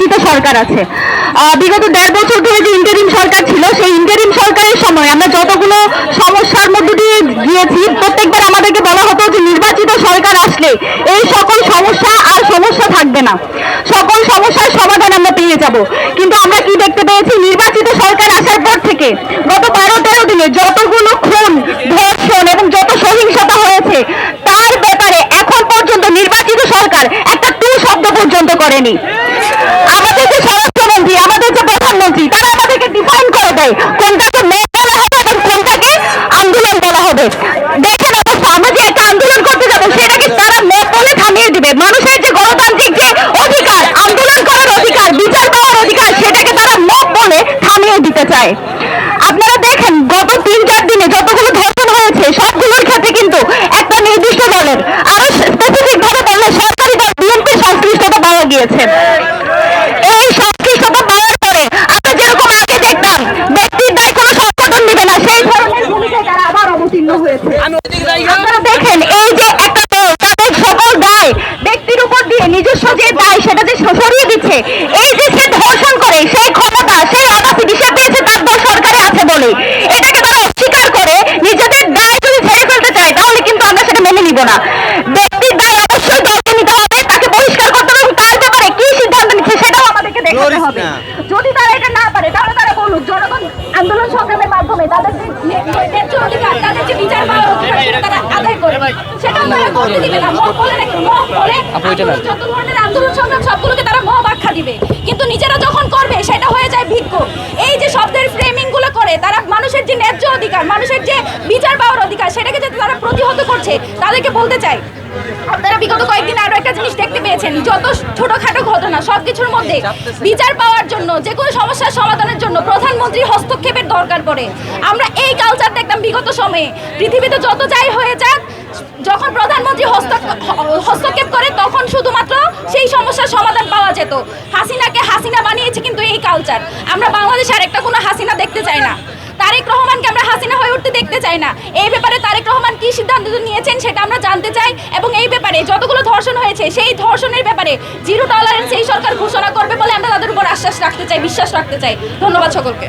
নির্বাচিত সরকার আছে। বিগত 1.5 বছর ধরে যে ইন্টারিম সরকার ছিল, সেই ইন্টারিম সরকারের সময় আমরা যতগুলো সমস্যার মধ্যে দিয়ে গিয়েছি, প্রত্যেকবার আমাদেরকে বলা হতো যে নির্বাচিত সরকার আসলে এই সকল সমস্যা আর সমস্যা থাকবে না, সকল সমস্যার সমাধান আমরা পেয়ে যাব। কিন্তু আমরা কি দেখতে পেয়েছি, নির্বাচিত সরকার আসার পর থেকে গত 12-13 দিনে যতগুলো খুন, ধর্ষণ এবং যত সহিংসতা হয়েছে, তার ব্যাপারে এখন পর্যন্ত নির্বাচিত সরকার একটা টু শব্দ পর্যন্ত করেনি। আমাদের যে স্বরাষ্ট্রমন্ত্রী, আমাদের যে প্রধানমন্ত্রী, তারা আমাদেরকে ডিফাইন করে দেয় কোনটাকে মেয়ে বলা হবে এবং কোনটাকে আন্দোলন বলা হবে। দেখেন অবশ্য আমরা যে একটা আন্দোলন করতে যাবো, সেটাকে তারা মেয়ে বলে থামিয়ে দিবে। মানুষের যে গণতান্ত্রিক যে অধিকার, আন্দোলন করার অধিকার, বিচার পাওয়ার অধিকার, সেটাকে তারা মত বলে থামিয়ে দিতে চায়। আপনারা দেখেন গত 3-4 দিনে যতগুলো ধর্ষণ হয়েছে, সবগুলোর ক্ষেত্রে কিন্তু একটা নির্দিষ্ট দলের, আরো স্পেসিফিক ভাবে বললে সরকারি দল বিএনপির সংশ্লিষ্টতা পাওয়া গিয়েছে। এই সংশ্লিষ্টতা পাওয়ার পরে আমরা যেরকম আগে দেখতাম ব্যক্তির দায় কোনো সংগঠন নেবে না, সেই ধরনের ভূমিকায় তারা আবার অবতীর্ণ হয়েছে। আপনারা দেখেন এই যে একটা দল তাদের সকল দায় ব্যক্তির উপর দিয়ে নিজস্ব যে দায় সেটা যে সরিয়ে দিচ্ছে, এই যে সে ধর্ষণ করে সেই ক্ষমতা, সেই অডাসিটি সে পেয়েছে তার দল সরকারে আছে বলে, এটাকে তারা অস্বীকার করে নিজেদের দায় যদি ছেড়ে ফেলতে চায়, তাহলে কিন্তু আমরা সেটা মেনে নিব না। ব্যক্তির দায় অবশ্যই দলকে নিতে হবে, তাকে বহিষ্কার করতে হবে এবং তার ব্যাপারে কি সিদ্ধান্ত নিচ্ছে সেটাও আমাদেরকে দেখাতে হবে। যদি তারা এটা না পারে, তাহলে তারা বলুক জনগণ আন্দোলন সংগ্রামের মাধ্যমে তাদের যে ন্যায্য অধিকার, তাদের যে বিচার পাওয়ার অধিকার, সেটা তারা আদায় করবে। সেটা তারা করতে দিবে না। মব বলে নাকি মব বলে যত ধরনের আন্দোলন সংগ্রাম সবগুলোকে তারা মব আখ্যা দিবে, কিন্তু নিজেরা যখন করবে সেটা হয়ে যায় ভিক্ষু। এই যে শব্দের ফ্রেমিং গুলো করে তারা মানুষের যে ন্যায্য অধিকার, মানুষের যে বিচার পাওয়ার অধিকার, সেটাকে যাতে তারা প্রতিহত করছে, তাদেরকে বলতে চাই আপনারা বিগত কয়েকদিন আরো একটা জিনিস দেখতে পেয়েছেন, যত ছোটখাটো ঘটনা সবকিছুর মধ্যে বিচার পাওয়ার জন্য, যে কোনো সমস্যার সমাধানের জন্য প্রধানমন্ত্রী হস্তক্ষেপের দরকার পড়ে। আমরা এই কালচার দেখতাম বিগত সময়ে, পৃথিবীতে যত যাই হয়ে যাক, যখন প্রধানমন্ত্রী হস্তক্ষেপ করে তখন শুধুমাত্র সেই সমস্যার সমাধান পাওয়া যেত। হাসিনাকে হাসিনা বানিয়েছে কিন্তু এই কালচার। আমরা বাংলাদেশে আর একটা কোনো হাসিনা দেখতে চাই না। তারেক রহমানকে আমরা হাসিনা হয়ে উঠতে দেখতে চাই না। এই ব্যাপারে তারেক রহমান কি সিদ্ধান্ত নিয়েছেন সেটা আমরা জানতে চাই, এবং এই ব্যাপারে যতগুলো ধর্ষণ হয়েছে সেই ধর্ষণের ব্যাপারে জিরো টলারেন্স এই সরকার ঘোষণা করবে বলে আমরা তাদের উপর আশ্বাস রাখতে চাই, বিশ্বাস রাখতে চাই। ধন্যবাদ সকলকে।